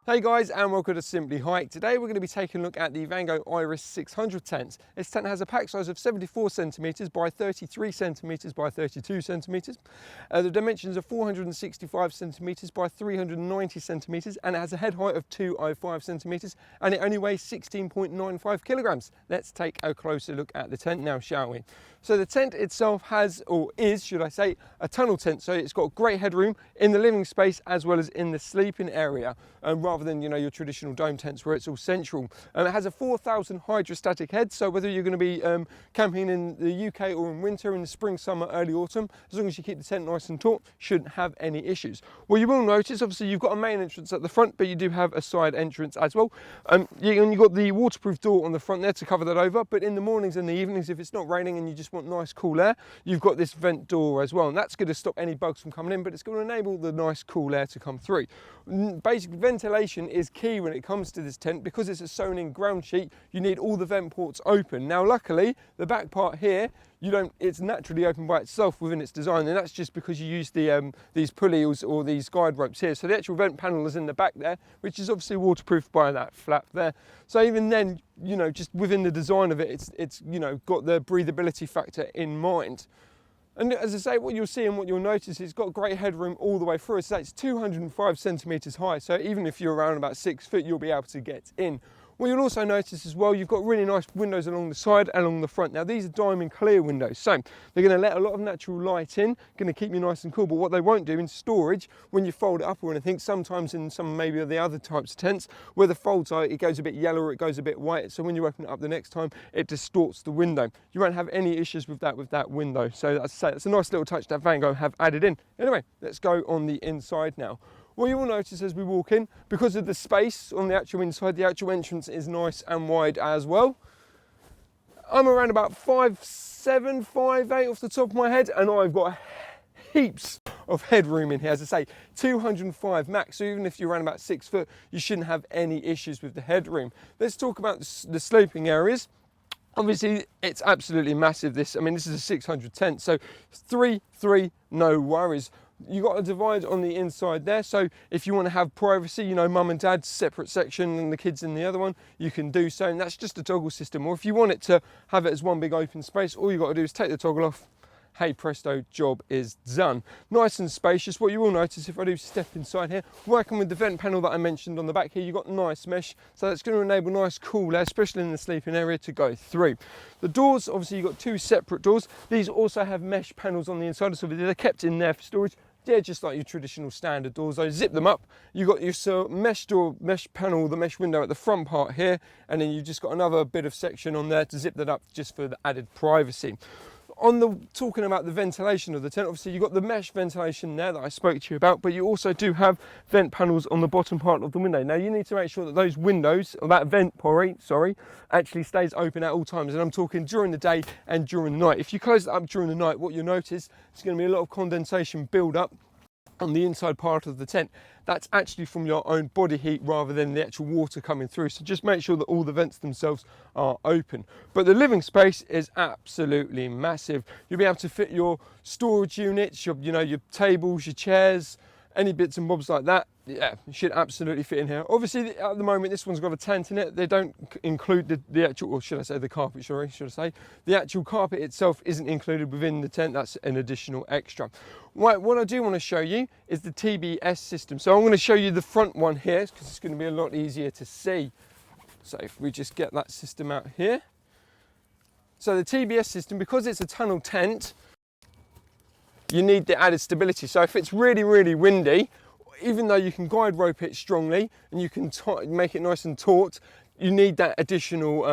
Hey guys, and welcome to Simply Hike. Today we're going to be taking a look at the Vango Iris 600 tent. This tent has a pack size of 74 centimeters by 33 centimeters by 32 centimeters. The dimensions are 465 centimeters by 390 centimeters, and it has a head height of 205 centimeters, and it only weighs 16.95 kilograms. Let's take a closer look at the tent now, shall we? So the tent itself has, or is, should I say, a tunnel tent. So it's got great headroom in the living space as well as in the sleeping area, rather than your traditional dome tents where it's all central. It has a 4,000 hydrostatic head, so whether you're going to be camping in the UK or in winter, in the spring, summer, early autumn, as long as you keep the tent nice and taut, shouldn't have any issues. Well, you will notice, obviously, you've got a main entrance at the front, but you do have a side entrance as well. You've got the waterproof door on the front there to cover that over, but in the mornings and the evenings, if it's not raining and you just want nice cool air, you've got this vent door as well, and that's going to stop any bugs from coming in, but it's going to enable the nice cool air to come through. Basic ventilation is key when it comes to this tent. Because it's a sewn in ground sheet, you need all the vent ports open. Now luckily the back part here, it's naturally open by itself within its design, and that's just because you use these pulleys or these guide ropes here. So the actual vent panel is in the back there, which is obviously waterproof by that flap there. So even then, just within the design of it, it's got the breathability factor in mind. And as I say, what you'll see and what you'll notice is it's got great headroom all the way through. So it's 205 centimeters high. So even if you're around about 6 foot, you'll be able to get in. What you'll also notice as well, you've got really nice windows along the side and along the front. Now these are diamond clear windows, so they're going to let a lot of natural light in, going to keep you nice and cool. But what they won't do in storage, when you fold it up or anything, sometimes in some maybe of the other types of tents, where the folds are, it goes a bit yellow or it goes a bit white. So when you open it up the next time, it distorts the window. You won't have any issues with that window. So as I say, it's a nice little touch that Vango have added in. Anyway, let's go on the inside now. What you will notice as we walk in, because of the space on the actual inside, the actual entrance is nice and wide as well. I'm around about 5'7", 5'8" off the top of my head, and I've got heaps of headroom in here. As I say, 205 max, so even if you're around about 6 foot, you shouldn't have any issues with the headroom. Let's talk about the sleeping areas. Obviously, it's absolutely massive. This is a 600 tent, so 3, no worries. You've got a divide on the inside there, so if you want to have privacy, mum and dad's separate section and the kids in the other one, you can do so, and that's just a toggle system. Or if you want it to have it as one big open space, all you've got to do is take the toggle off. Hey presto, job is done. Nice and spacious. What you will notice if I do step inside here, working with the vent panel that I mentioned on the back here, you've got nice mesh, so that's going to enable nice cool air, especially in the sleeping area, to go through. The doors, obviously you've got two separate doors. These also have mesh panels on the inside, so they're kept in there for storage. Yeah, just like your traditional standard doors. I zip them up. You've got your mesh door, mesh panel, the mesh window at the front part here, and then you've just got another bit of section on there to zip that up just for the added privacy. Talking about the ventilation of the tent, obviously you've got the mesh ventilation there that I spoke to you about, but you also do have vent panels on the bottom part of the window. Now you need to make sure that those windows, or that vent actually stays open at all times, and I'm talking during the day and during the night. If you close it up during the night, what you'll notice is going to be a lot of condensation build up on the inside part of the tent. That's actually from your own body heat rather than the actual water coming through. So just make sure that all the vents themselves are open. But the living space is absolutely massive. You'll be able to fit your storage units, your tables, your chairs, any bits and bobs like that. Yeah, it should absolutely fit in here. Obviously, at the moment, this one's got a tent in it. They don't include the actual, or should I say the carpet, the actual carpet itself isn't included within the tent. That's an additional extra. Right, what I do want to show you is the TBS system. So I'm going to show you the front one here, because it's going to be a lot easier to see. So if we just get that system out here. So the TBS system, because it's a tunnel tent, you need the added stability. So if it's really, really windy, even though you can guide rope it strongly and you can make it nice and taut, you need that additional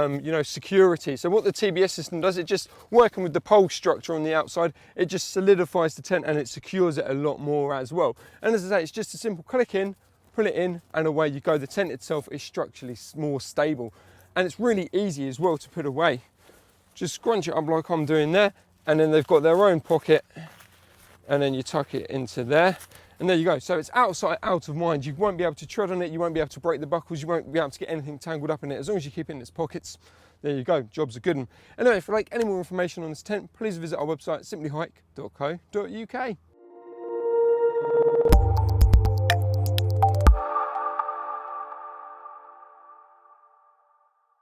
security. So what the TBS system does, it just working with the pole structure on the outside, it just solidifies the tent and it secures it a lot more as well. And as I say, it's just a simple click in, pull it in, and away you go. The tent itself is structurally more stable, and it's really easy as well to put away. Just scrunch it up like I'm doing there, and then they've got their own pocket, and then you tuck it into there. And there you go. So it's outside, out of mind. You won't be able to tread on it. You won't be able to break the buckles. You won't be able to get anything tangled up in it. As long as you keep it in its pockets, there you go. Job's a good one. Anyway, if you'd like any more information on this tent, please visit our website, simplyhike.co.uk.